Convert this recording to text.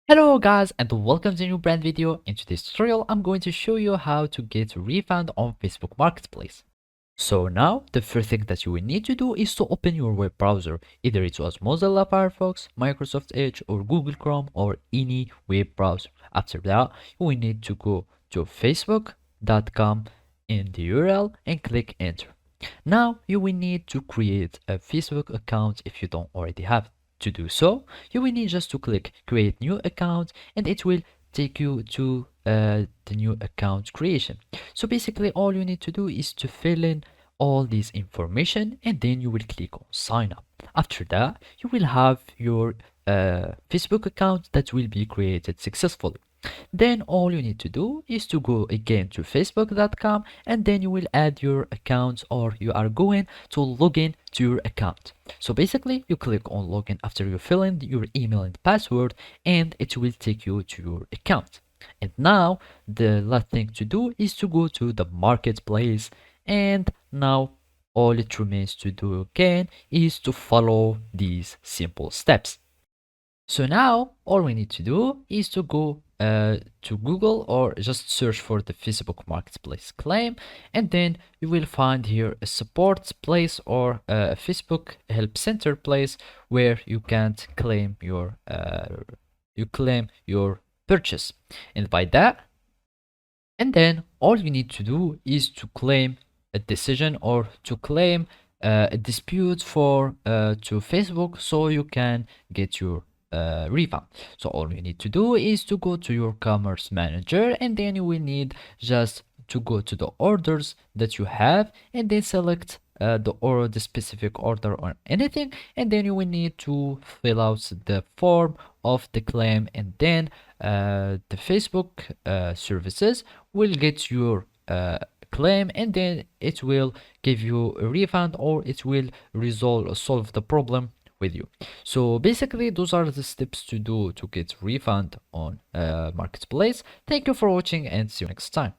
Hello guys and welcome to a new brand video. In today's tutorial I'm going to show you how to get a refund on Facebook Marketplace. So now the first thing that you will need to do is to open your web browser. Either it was Mozilla Firefox, Microsoft Edge or Google Chrome or any web browser. After that you will need to go to facebook.com in the URL and click enter. Now you will need to create a Facebook account if you don't already have it. To do so, you will need just to click create new account and it will take you to the new account creation. So basically all you need to do is to fill in all this information and then you will click on sign up. After that, you will have your Facebook account that will be created successfully. Then all you need to do is to go again to facebook.com and then you will add your account or you are going to log in to your account. So basically you click on login after you fill in your email and password and it will take you to your account. And now the last thing to do is to go to the marketplace, and now all it remains to do again is to follow these simple steps. So now all we need to do is to go to Google or just search for the Facebook Marketplace claim, and then you will find here a support place or a Facebook help center place where you can claim your purchase. And by that, and then all you need to do is to claim a decision or to claim a dispute for to Facebook so you can get your refund. So all you need to do is to go to your commerce manager and then you will need just to go to the orders that you have and then select the specific order or anything, and then you will need to fill out the form of the claim, and then the Facebook services will get your claim and then it will give you a refund or it will solve the problem with you. So basically those are the steps to do to get refund on marketplace. Thank you for watching and see you next time.